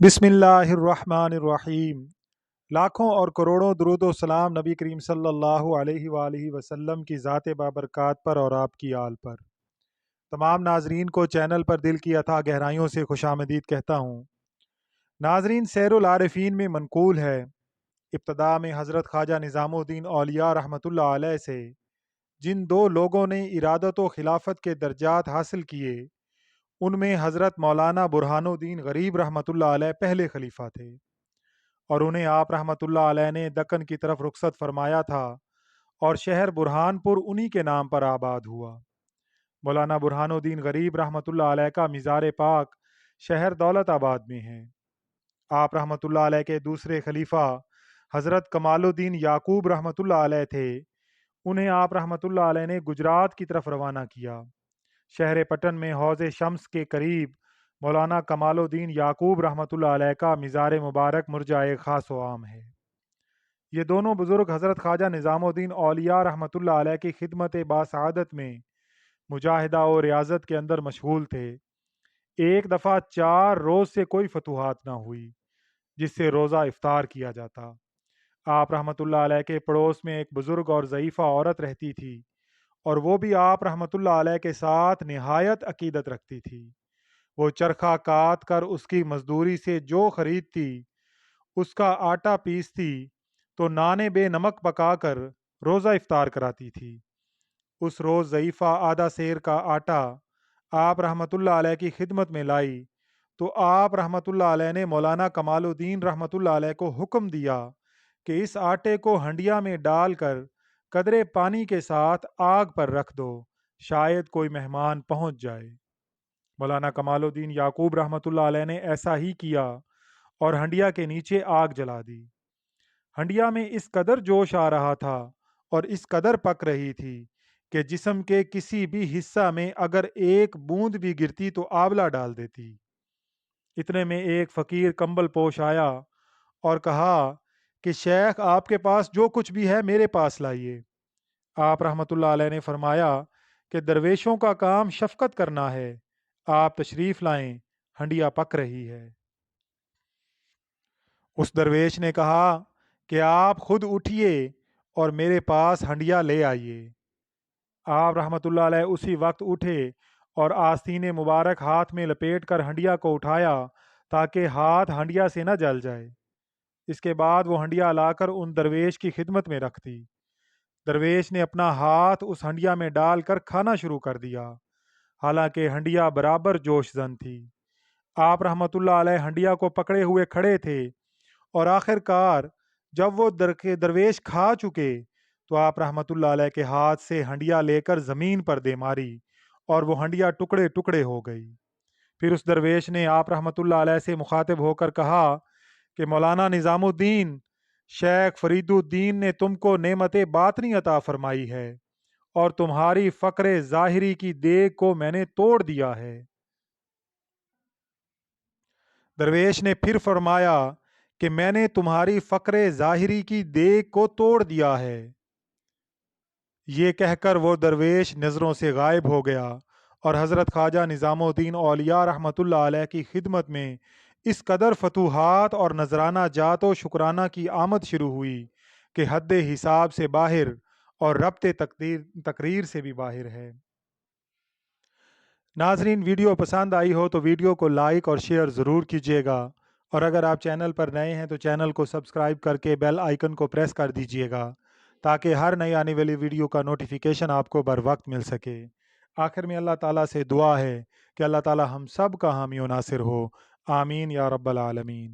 बिस्मिल्लाहिर्रहमानिर्रहीम। लाखों और करोड़ों दुरूद व सलाम नबी करीम सल्लल्लाहु अलैहि वालैहि वसल्लम की ज़ात बाबरकात पर और आपकी आल पर। तमाम नाजरीन को चैनल पर दिल की अथाह गहराइयों से खुशामदीद कहता हूँ। नाजरीन, सैरुल आरिफीन में मनकूल है, इब्तदा में हज़रत ख्वाजा निज़ामुद्दीन औलिया रहमतुल्लाह अलैह से जिन दो लोगों ने इरादत व खिलाफत के दर्जात हासिल किए, उनमें हज़रत मौलाना बुरहानुद्दीन गरीब रहमतुल्लाह अलैह पहले खलीफा थे और उन्हें आप रहमतुल्लाह अलैह ने दक्कन की तरफ रुखसत फरमाया था और शहर बुरहानपुर उन्हीं के नाम पर आबाद हुआ। मौलाना बुरहानुद्दीन गरीब रहमतुल्लाह अलैह का मिज़ार पाक शहर दौलताबाद में है। आप रहमतुल्लाह अलैह के दूसरे खलीफा हज़रत कमालुद्दीन याकूब रहमतुल्लाह अलैह थे। उन्हें आप रहमतुल्लाह अलैह ने गुजरात की तरफ रवाना किया। शहर पटन में हौज़ शम्स के करीब मौलाना कमालुद्दीन याकूब रहमतुल्लाह अलैह का मिज़ार मुबारक मुरजाए ख़ास व आम है। ये दोनों बुज़ुर्ग हज़रत ख्वाजा निज़ामुद्दीन औलिया रहमतुल्लाह अलैह की खिदमत बासआदत में मुजाहिदा और रियाजत के अंदर मशगूल थे। एक दफ़ा 4 रोज़ से कोई फतूहात ना हुई जिससे रोज़ा इफ्तार किया जाता। आप रहमतुल्लाह अलैह के पड़ोस में एक बुज़ुर्ग और ज़ईफ़ा औरत रहती थी और वो भी आप रहमतुल्लाह अलैह के साथ निहायत अकीदत रखती थी। वो चरखा काट कर उसकी मजदूरी से जो खरीदती, उसका आटा पीसती तो नाने बे नमक पकाकर रोज़ा इफ्तार कराती थी। उस रोज़ ज़ईफ़ा आधा सेर का आटा आप रहमतुल्लाह अलैह की खिदमत में लाई तो आप रहमतुल्लाह अलैह ने मौलाना कमालुद्दीन रहमतुल्लाह अलैह को हुक्म दिया कि इस आटे को हंडिया में डालकर कदरे पानी के साथ आग पर रख दो, शायद कोई मेहमान पहुंच जाए। मौलाना कमालुद्दीन याकूब रहमतुल्लाह अलैह ने ऐसा ही किया और हंडिया के नीचे आग जला दी। हंडिया में इस कदर जोश आ रहा था और इस कदर पक रही थी कि जिस्म के किसी भी हिस्सा में अगर एक बूंद भी गिरती तो आंवला डाल देती। इतने में एक फ़कीर कंबल पोश आया और कहा कि शेख, आपके पास जो कुछ भी है मेरे पास लाइए। आप रहमतुल्लाह अलैह ने फरमाया कि दरवेशों का काम शफकत करना है, आप तशरीफ़ लाएं, हंडिया पक रही है। उस दरवेश ने कहा कि आप खुद उठिए और मेरे पास हंडिया ले आइए। आप रहमतुल्लाह अलैह उसी वक्त उठे और आस्तीन मुबारक हाथ में लपेट कर हंडिया को उठाया ताकि हाथ हंडिया से न जल जाए। इसके बाद वो हंडिया लाकर उन दरवेश की खिदमत में रख दी। दरवेश ने अपना हाथ उस हंडिया में डालकर खाना शुरू कर दिया, हालांकि हंडिया बराबर जोशजन थी। आप रहमतुल्लाह अलैह हंडिया को पकड़े हुए खड़े थे और आखिरकार जब वो दरवेश खा चुके तो आप रहमतुल्लाह अलैह के हाथ से हंडिया लेकर ज़मीन पर दे मारी और वो हंडिया टुकड़े टुकड़े हो गई। फिर उस दरवेश ने आप रहमतुल्लाह अलैह से मुखातिब होकर कहा कि मौलाना निज़ामुद्दीन, शेख फरीदुद्दीन ने तुमको नेमत बातनी अता फरमाई है और तुम्हारी फ़क्र ज़ाहिरी की देग को मैंने तोड़ दिया है। दरवेश ने फिर फरमाया कि मैंने तुम्हारी फ़क्र ज़ाहिरी की देग को तोड़ दिया है। ये कहकर वो दरवेश नज़रों से गायब हो गया और हज़रत ख्वाजा निज़ामुद्दीन औलिया रहमतुल्लाह अलैह की खिदमत में इस कदर फतूहात और नजराना जात व शुक्राना की आमद शुरू हुई कि हद हिसाब से बाहर और रब्ते तकरीर से भी बाहर है। नाजरीन, वीडियो पसंद आई हो तो वीडियो को लाइक और शेयर ज़रूर कीजिएगा और अगर आप चैनल पर नए हैं तो चैनल को सब्सक्राइब करके बेल आइकन को प्रेस कर दीजिएगा ताकि हर नई आने वाली वीडियो का नोटिफिकेशन आपको बर वक्त मिल सके। आखिर में अल्लाह ताला से दुआ है कि अल्लाह ताला हम सब का हामी व नासिर हो। आमीन या रब्बल आलमीन।